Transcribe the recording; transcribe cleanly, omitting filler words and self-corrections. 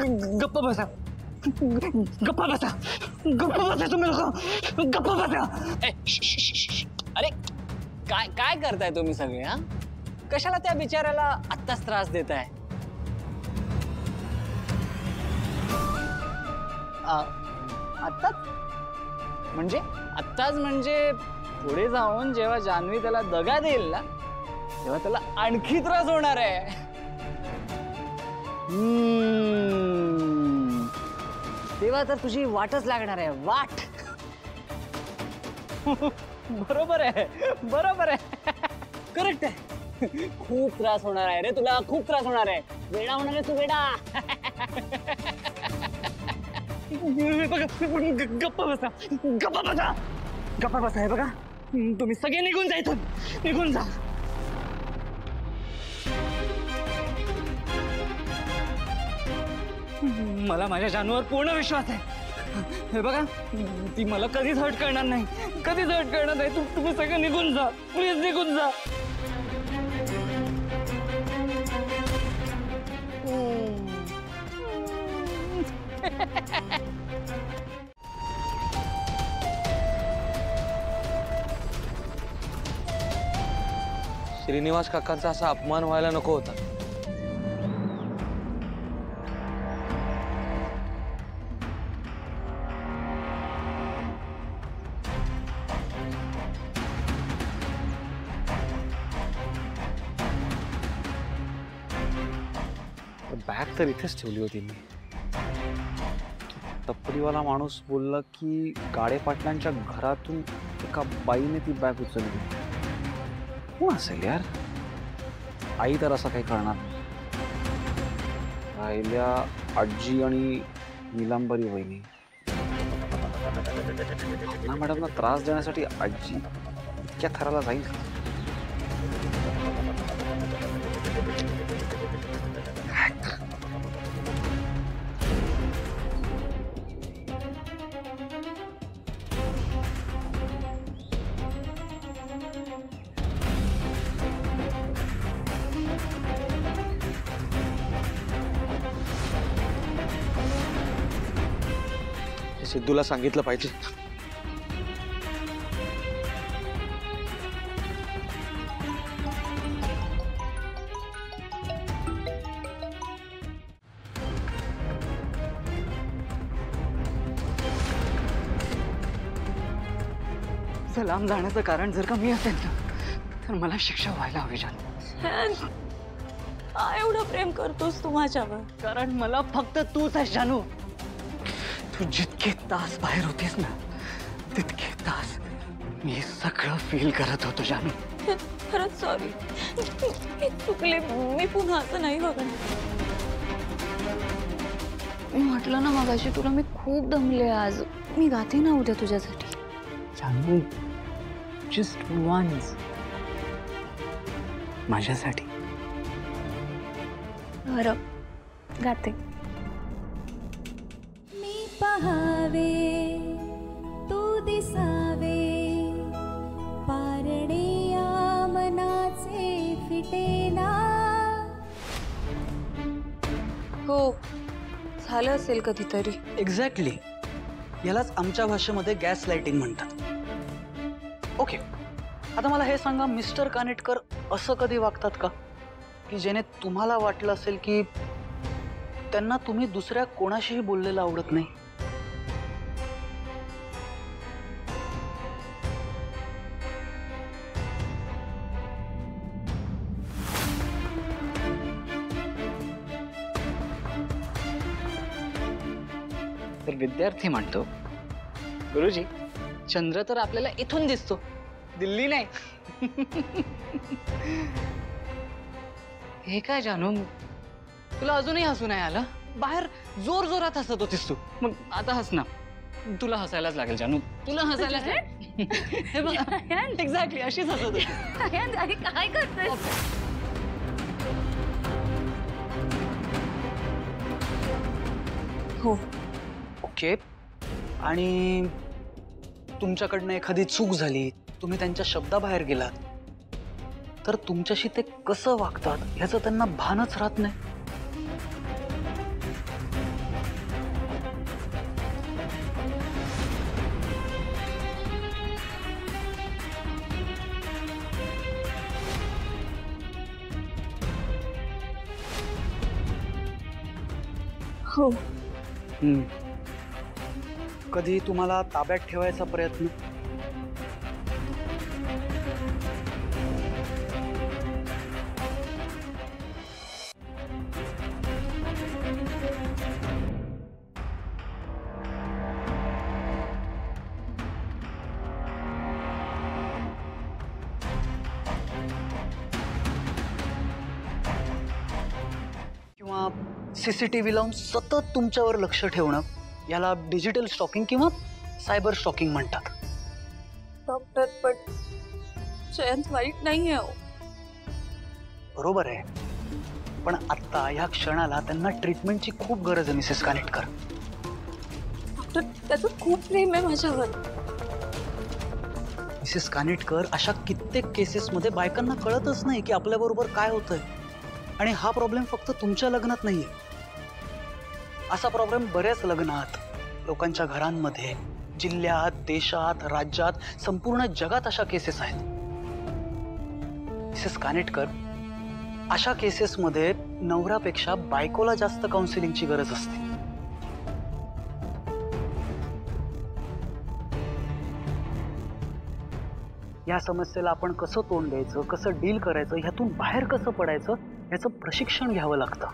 गप्प बसा, गप्प बसा, गप्प बसा तुम्ही लोक, गप्प बसा. अरे काय काय करताय तुम्ही सगळे? हा, कशाला त्या बिचाऱ्याला आत्ताच त्रास देताय? आत्ताच म्हणजे पुढे जाऊन जेव्हा जान्हवी त्याला दगा देईल ना, तेव्हा त्याला आणखी त्रास होणार आहे. तेव्हा तर तुझी वाटच लागणार आहे, वाट. बरोबर आहे, बरोबर आहे, करेक्ट आहे. खूप त्रास होणार आहे रे तुला, खूप त्रास होणार आहे. वेडा होणार आहे तू, वेडा. गप्प बसा, गप्प बसा, गप्प बसा. हे बघा, तुम्ही सगळे निघून जा इथून, निघून जा. मला माझ्या जानूवर पूर्ण विश्वास आहे. हे बघा, ती मला कधीच हर्ट करणार नाही, कधीच हर्ट करणार नाही. तुम्ही सगळे निघून जा, प्लीज निघून जा. श्रीनिवास काकांचा असा अपमान व्हायला नको होता. बॅग तर इथेच ठेवली होती मी. टपरीवाला माणूस बोलला की गाडे पाटलांच्या घरातून एका बाईने ती बॅग उचलली. कोण असेल यार? आई तर असं काही करणार. राहिल्या आजी आणि नीलांबरी वहिनी. ना मॅडमला त्रास देण्यासाठी आजी इतक्या थराला जाईल का? सिद्धूला सांगितलं पाहिजे. लांब जाण्याचं कारण जर का मी असेल ना, तर मला शिक्षा व्हायला हवी. जानू, काय एवढं प्रेम करतोस तू माझ्यावर? कारण मला फक्त तूच आहेस जानू. तू जितके तास बाहेर होतीस ना, तितके तास मी सगळं फील करत होतो जानू. खरंच सॉरी, चुकले मी. पुन्हा असं नाही बघा. मी म्हटलं ना मगाशी तुला, मी खूप दमले आज. मी गाते ना उद्या तुझ्यासाठी. जानू, जस्ट वन्स माझ्यासाठी. बरं, गाते. मी पहावे तू दिसावे, पारणे या मनाचे फिटेना. हो, झालं असेल कधीतरी. एक्झॅक्टली. यालाच आमच्या भाषेमध्ये गॅस लाइटिंग म्हणतात. ओके, आता मला हे सांगा, मिस्टर कानेटकर असं कधी वागतात का की जेणे तुम्हाला वाटलं असेल की त्यांना तुम्ही दुसऱ्या कोणाशीही बोललेलं आवडत नाही? तर विद्यार्थी म्हणतो, गुरुजी, चंद्र तर आपल्याला इथून दिसतो, दिल्ली नाही. हे काय जानू, तुला अजूनही हसू नाही आलं? बाहेर जोर जोरात हसत होतीस तू, मग आता हस ना. तुला हसायलाच लागेल जानू, तुला हसायला. हे बघ, एक्झॅक्टली अशीच हसत होती. काय करतोय? हो, ओके. आणि तुमच्याकडनं एखादी चूक झाली, तुम्ही त्यांच्या शब्दाबाहेर गेलात, तर तुमच्याशी ते कसं वागतात ह्याचं त्यांना भानच राहत नाही. हो. कधी तुम्हाला ताब्यात ठेवायचा प्रयत्न? किंवा CCTV लावून सतत तुमच्यावर लक्ष ठेवणं, याला डिजिटल स्टॉकिंग किंवा सायबर स्टॉकिंग म्हणतात. डॉक्टर पण जयंत वाईट नाही आहे. बरोबर आहे, पण आत्ता ह्या क्षणाला त्यांना ट्रीटमेंटची खूप गरज आहे मिसेस कानेटकर. डॉक्टर त्याचं खूप प्रेम आहे माझ्यावर. मिसेस कानेटकर, अशा कित्येक केसेसमध्ये बायकांना कळतच नाही की आपल्याबरोबर काय होतंय. आणि हा प्रॉब्लेम फक्त तुमच्या लग्नात नाहीये. असा प्रॉब्लेम बऱ्याच लग्नात, लोकांच्या घरांमध्ये, जिल्ह्यात, देशात, राज्यात, संपूर्ण जगात अशा केसेस आहेत. मिसेस कानेटकर, अशा केसेसमध्ये नवऱ्यापेक्षा बायकोला जास्त काउन्सिलिंगची गरज असते. या समस्येला आपण कसं तोंड द्यायचं, कसं डील करायचं, ह्यातून बाहेर कसं पडायचं, याचं प्रशिक्षण घ्यावं लागतं.